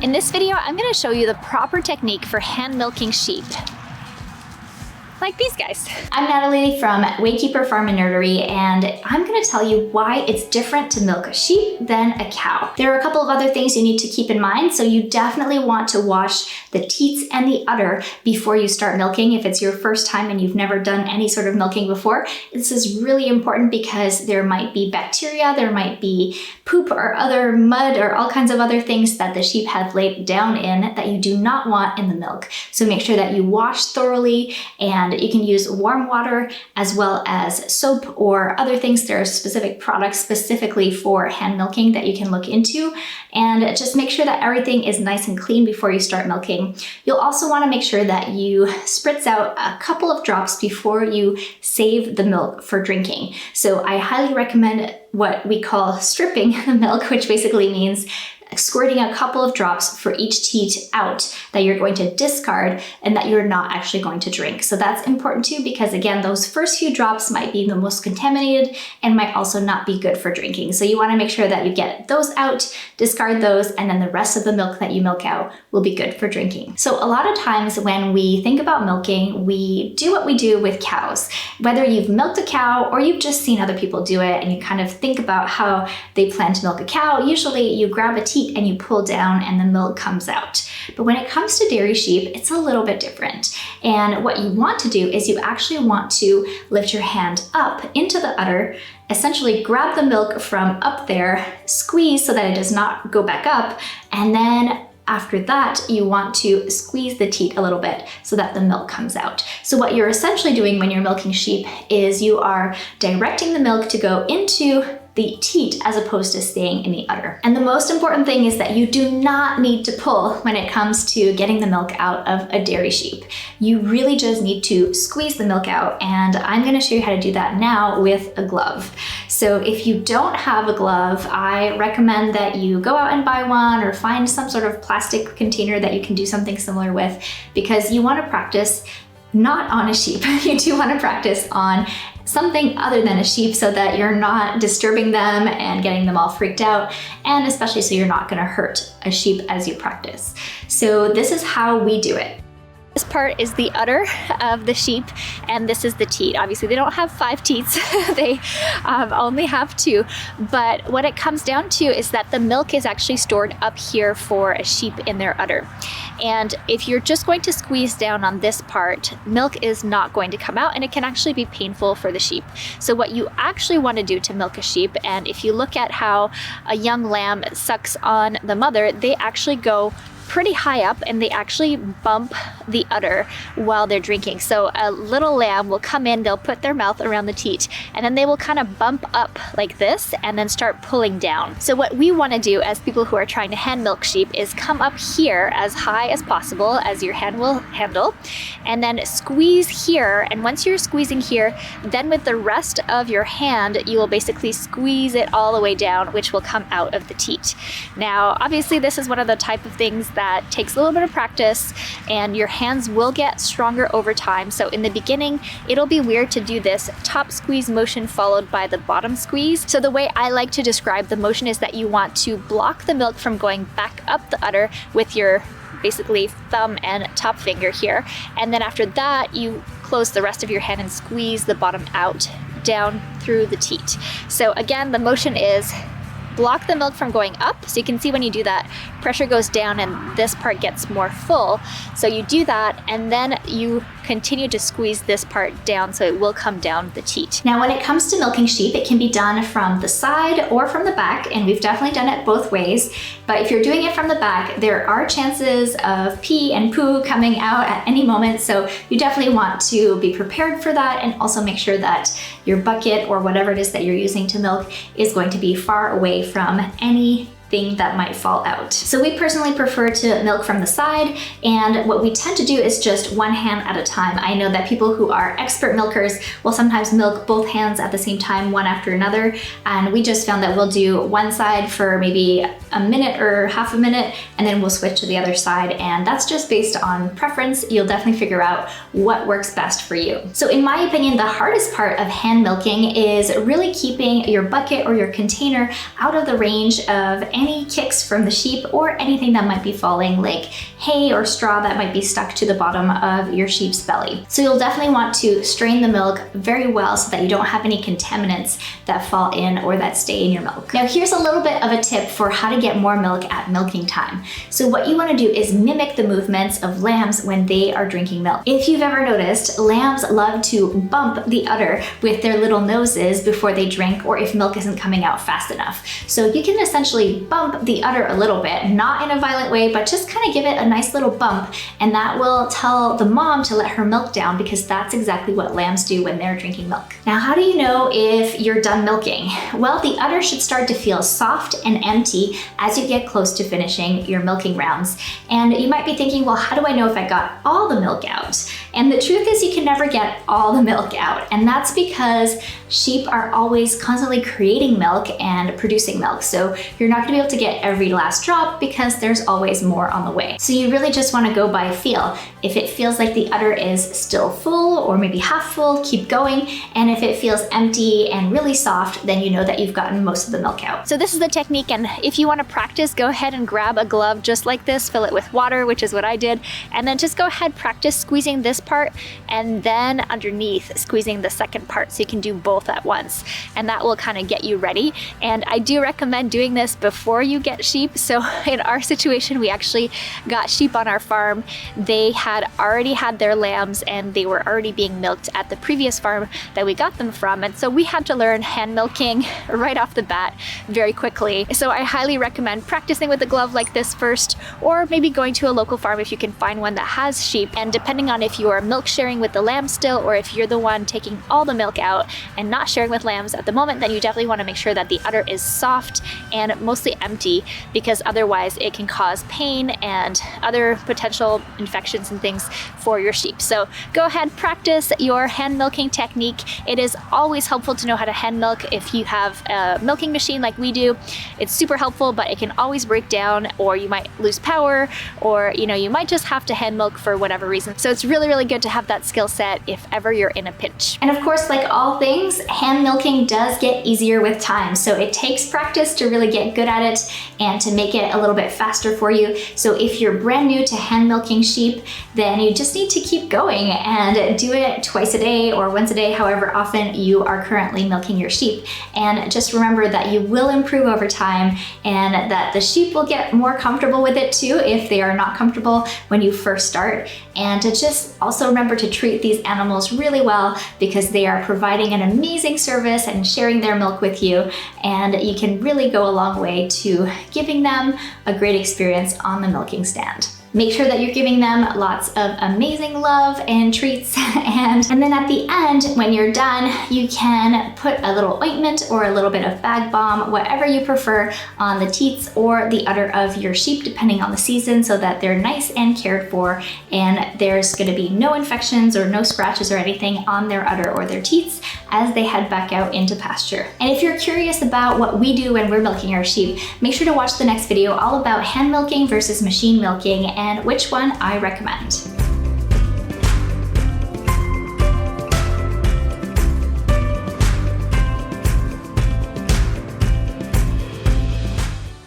In this video, I'm going to show you the proper technique for hand milking sheep. Like these guys. I'm Natalie from Waykeeper Farm and Nerdery, and I'm going to tell you why it's different to milk a sheep than a cow. There are a couple of other things you need to keep in mind, so you definitely want to wash the teats and the udder before you start milking. If it's your first time and you've never done any sort of milking before, this is really important because there might be bacteria, there might be poop or other mud or all kinds of other things that the sheep have laid down in that you do not want in the milk. So make sure that you wash thoroughly, and you can use warm water as well as soap or other things. There are specific products specifically for hand milking that you can look into, and just make sure that everything is nice and clean before you start milking. You'll also want to make sure that you spritz out a couple of drops before you save the milk for drinking. So I highly recommend what we call stripping the milk, which basically means squirting a couple of drops for each teat out that you're going to discard and that you're not actually going to drink. So that's important too, because again, those first few drops might be the most contaminated and might also not be good for drinking. So you want to make sure that you get those out, discard those, and then the rest of the milk that you milk out will be good for drinking. So a lot of times when we think about milking, we do what we do with cows. Whether you've milked a cow or you've just seen other people do it and you kind of think about how they plan to milk a cow, usually you grab a teat and you pull down and the milk comes out. But when it comes to dairy sheep, it's a little bit different. And what you want to do is you actually want to lift your hand up into the udder, essentially grab the milk from up there, squeeze so that it does not go back up, and then after that, you want to squeeze the teat a little bit so that the milk comes out. So what you're essentially doing when you're milking sheep is you are directing the milk to go into the teat as opposed to staying in the udder. And the most important thing is that you do not need to pull when it comes to getting the milk out of a dairy sheep. You really just need to squeeze the milk out, and I'm going to show you how to do that now with a glove. So if you don't have a glove, I recommend that you go out and buy one or find some sort of plastic container that you can do something similar with, because you want to practice not on a sheep. You do want to practice on something other than a sheep so that you're not disturbing them and getting them all freaked out, and especially so you're not going to hurt a sheep as you practice. So this is how we do it. This part is the udder of the sheep, and this is the teat. Obviously, they don't have 5 teats, they only have 2. But what it comes down to is that the milk is actually stored up here for a sheep in their udder. And if you're just going to squeeze down on this part, milk is not going to come out, and it can actually be painful for the sheep. So what you actually want to do to milk a sheep, and if you look at how a young lamb sucks on the mother, they actually go pretty high up and they actually bump the udder while they're drinking. So a little lamb will come in, they'll put their mouth around the teat, and then they will kind of bump up like this and then start pulling down. So what we want to do as people who are trying to hand milk sheep is come up here as high as possible as your hand will handle, and then squeeze here. And once you're squeezing here, then with the rest of your hand, you will basically squeeze it all the way down, which will come out of the teat. Now, obviously this is one of the type of things that takes a little bit of practice, and your hands will get stronger over time. So in the beginning, it'll be weird to do this top squeeze motion followed by the bottom squeeze. So the way I like to describe the motion is that you want to block the milk from going back up the udder with your basically thumb and top finger here. And then after that, you close the rest of your hand and squeeze the bottom out down through the teat. So again, the motion is block the milk from going up. So you can see when you do that, pressure goes down and this part gets more full. So you do that, and then you continue to squeeze this part down so it will come down the teat. Now, when it comes to milking sheep, it can be done from the side or from the back, and we've definitely done it both ways. But if you're doing it from the back, there are chances of pee and poo coming out at any moment. So you definitely want to be prepared for that, and also make sure that your bucket or whatever it is that you're using to milk is going to be far away from any thing that might fall out. So we personally prefer to milk from the side, and what we tend to do is just one hand at a time. I know that people who are expert milkers will sometimes milk both hands at the same time, one after another, and we just found that we'll do one side for maybe a minute or half a minute, and then we'll switch to the other side, and that's just based on preference. You'll definitely figure out what works best for you. So in my opinion, the hardest part of hand milking is really keeping your bucket or your container out of the range of any kicks from the sheep or anything that might be falling, like hay or straw that might be stuck to the bottom of your sheep's belly. So you'll definitely want to strain the milk very well so that you don't have any contaminants that fall in or that stay in your milk. Now here's a little bit of a tip for how to get more milk at milking time. So what you want to do is mimic the movements of lambs when they are drinking milk. If you've ever noticed, lambs love to bump the udder with their little noses before they drink, or if milk isn't coming out fast enough. So you can essentially bump the udder a little bit, not in a violent way, but just kind of give it a nice little bump, and that will tell the mom to let her milk down, because that's exactly what lambs do when they're drinking milk. Now, how do you know if you're done milking? Well, the udder should start to feel soft and empty as you get close to finishing your milking rounds. And you might be thinking, well, how do I know if I got all the milk out? And the truth is, you can never get all the milk out. And that's because sheep are always constantly creating milk and producing milk. So you're not gonna be able to get every last drop because there's always more on the way. So you really just wanna go by feel. If it feels like the udder is still full or maybe half full, keep going. And if it feels empty and really soft, then you know that you've gotten most of the milk out. So this is the technique, and if you wanna practice, go ahead and grab a glove just like this, fill it with water, which is what I did, and then just go ahead, practice squeezing this part and then underneath squeezing the second part, so you can do both at once, and that will kind of get you ready. And I do recommend doing this before you get sheep. So in our situation, we actually got sheep on our farm. They had already had their lambs and they were already being milked at the previous farm that we got them from, and so we had to learn hand milking right off the bat very quickly. So I highly recommend practicing with a glove like this first, or maybe going to a local farm if you can find one that has sheep. And depending on if you are milk sharing with the lamb still, or if you're the one taking all the milk out and not sharing with lambs at the moment, then you definitely want to make sure that the udder is soft and mostly empty, because otherwise it can cause pain and other potential infections and things for your sheep. So go ahead, practice your hand milking technique. It is always helpful to know how to hand milk. If you have a milking machine like we do, it's super helpful, but it can always break down, or you might lose power, or you might just have to hand milk for whatever reason. So it's really, really good to have that skill set if ever you're in a pinch. And of course, like all things, hand milking does get easier with time. So it takes practice to really get good at it and to make it a little bit faster for you. So if you're brand new to hand milking sheep, then you just need to keep going and do it twice a day or once a day, however often you are currently milking your sheep. And just remember that you will improve over time, and that the sheep will get more comfortable with it too if they are not comfortable when you first start. And to just also remember to treat these animals really well, because they are providing an amazing service and sharing their milk with you, and you can really go a long way to giving them a great experience on the milking stand. Make sure that you're giving them lots of amazing love and treats, and then at the end, when you're done, you can put a little ointment or a little bit of bag balm, whatever you prefer, on the teats or the udder of your sheep, depending on the season, so that they're nice and cared for, and there's gonna be no infections or no scratches or anything on their udder or their teats as they head back out into pasture. And if you're curious about what we do when we're milking our sheep, make sure to watch the next video all about hand milking versus machine milking and which one I recommend.